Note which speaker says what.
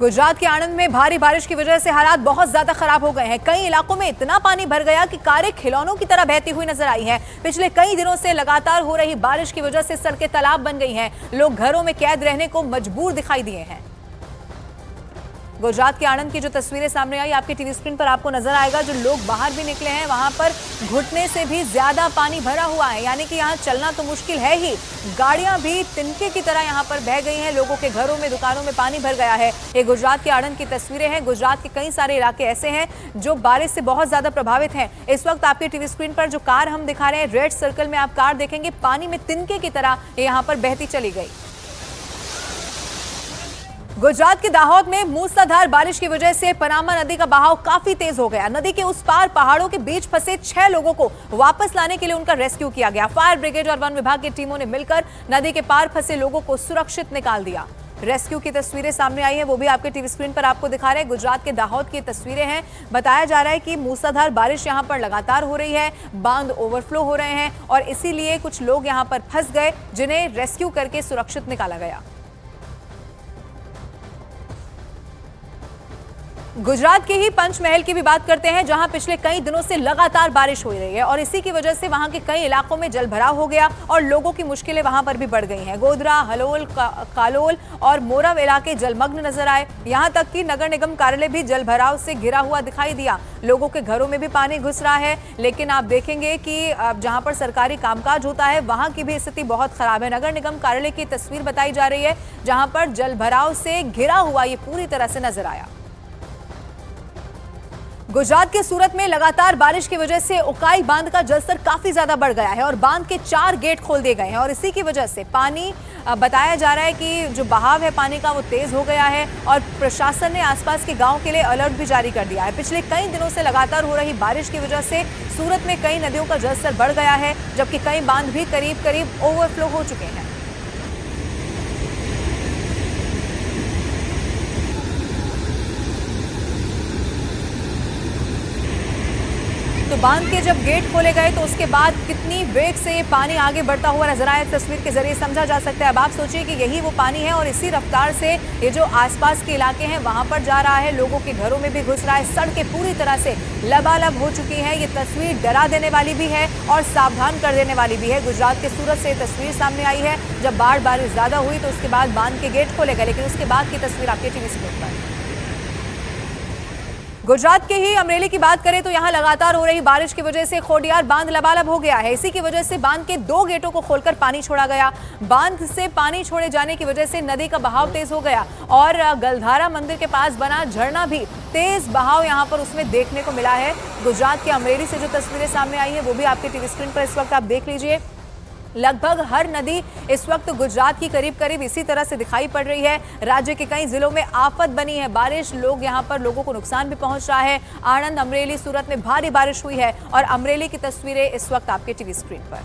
Speaker 1: गुजरात के आणंद में भारी बारिश की वजह से हालात बहुत ज्यादा खराब हो गए हैं। कई इलाकों में इतना पानी भर गया कि कारें खिलौनों की तरह बहती हुई नजर आई हैं। पिछले कई दिनों से लगातार हो रही बारिश की वजह से सड़कें तालाब बन गई हैं। लोग घरों में कैद रहने को मजबूर दिखाई दिए हैं। गुजरात के आणंद की जो तस्वीरें सामने आई आपके टीवी स्क्रीन पर आपको नजर आएगा। जो लोग बाहर भी निकले हैं वहां पर घुटने से भी ज्यादा पानी भरा हुआ है, यानी कि यहां चलना तो मुश्किल है ही, गाड़ियां भी तिनके की तरह यहां पर बह गई हैं। लोगों के घरों में, दुकानों में पानी भर गया है। ये गुजरात के आणंद की तस्वीरें हैं। गुजरात के कई सारे इलाके ऐसे हैं जो बारिश से बहुत ज्यादा प्रभावित हैं। इस वक्त आपके टीवी स्क्रीन पर जो कार हम दिखा रहे हैं, रेड सर्कल में आप कार देखेंगे, पानी में तिनके की तरह यहां पर बहती चली गई। गुजरात के दाहोद में मूसलाधार बारिश की वजह से पनामा नदी का बहाव काफी तेज हो गया। नदी के उस पार पहाड़ों के बीच फंसे 6 लोगों को वापस लाने के लिए उनका रेस्क्यू किया गया। फायर ब्रिगेड और वन विभाग की टीमों ने मिलकर नदी के पार फंसे लोगों को सुरक्षित निकाल दिया। रेस्क्यू की तस्वीरें सामने आई हैं, वो भी आपके टीवी स्क्रीन पर आपको दिखा रहे हैं। गुजरात के दाहोद की तस्वीरें हैं। बताया जा रहा है कि मूसलाधार बारिश यहां पर लगातार हो रही है, बांध ओवरफ्लो हो रहे हैं और इसीलिए कुछ लोग यहां पर फंस गए, जिन्हें रेस्क्यू करके सुरक्षित निकाला गया। गुजरात के ही पंचमहल की भी बात करते हैं, जहां पिछले कई दिनों से लगातार बारिश हो रही है और इसी की वजह से वहां के कई इलाकों में जलभराव हो गया और लोगों की मुश्किलें वहां पर भी बढ़ गई हैं। गोधरा, हलोल, कालोल और मोरव इलाके जलमग्न नजर आए। यहां तक कि नगर निगम कार्यालय भी जलभराव से घिरा हुआ दिखाई दिया। लोगों के घरों में भी पानी घुस रहा है, लेकिन आप देखेंगे कि जहां पर सरकारी कामकाज होता है वहां की भी स्थिति बहुत खराब है। नगर निगम कार्यालय की तस्वीर बताई जा रही है, जहां पर जलभराव से घिरा हुआ ये पूरी तरह से नजर आया। गुजरात के सूरत में लगातार बारिश की वजह से उकाई बांध का जलस्तर काफी ज्यादा बढ़ गया है और बांध के 4 गेट खोल दिए गए हैं और इसी की वजह से पानी, बताया जा रहा है कि जो बहाव है पानी का वो तेज हो गया है और प्रशासन ने आसपास के गांव के लिए अलर्ट भी जारी कर दिया है। पिछले कई दिनों से लगातार हो रही बारिश की वजह से सूरत में कई नदियों का जलस्तर बढ़ गया है, जबकि कई बांध भी करीब करीब ओवरफ्लो हो चुके हैं। तो बांध के जब गेट खोले गए तो उसके बाद कितनी वेग से ये पानी आगे बढ़ता हुआ नजर आया, तस्वीर के जरिए समझा जा सकता है। अब आप सोचिए कि यही वो पानी है और इसी रफ्तार से ये जो आसपास के इलाके हैं वहां पर जा रहा है, लोगों के घरों में भी घुस रहा है। सड़कें पूरी तरह से लबालब हो चुकी हैं। ये तस्वीर डरा देने वाली भी है और सावधान कर देने वाली भी है। गुजरात के सूरत से तस्वीर सामने आई है, जब बारिश ज्यादा हुई तो उसके बाद बांध के गेट खोले गए, लेकिन उसके बाद की तस्वीर आपके टीवी स्क्रीन पर। गुजरात के ही अमरेली की बात करें तो यहां लगातार हो रही बारिश की वजह से खोडियार बांध लबालब हो गया है। इसी की वजह से बांध के 2 गेटों को खोलकर पानी छोड़ा गया। बांध से पानी छोड़े जाने की वजह से नदी का बहाव तेज हो गया और गलधारा मंदिर के पास बना झरना भी तेज बहाव यहां पर उसमें देखने को मिला है। गुजरात के अमरेली से जो तस्वीरें सामने आई हैं वो भी आपके टीवी स्क्रीन पर इस वक्त आप देख लीजिए। लगभग हर नदी इस वक्त गुजरात की करीब करीब इसी तरह से दिखाई पड़ रही है। राज्य के कई जिलों में आफत बनी है बारिश, यहां पर लोगों को नुकसान भी पहुंच रहा है। आणंद, अमरेली, सूरत में भारी बारिश हुई है और अमरेली की तस्वीरें इस वक्त आपके टीवी स्क्रीन पर।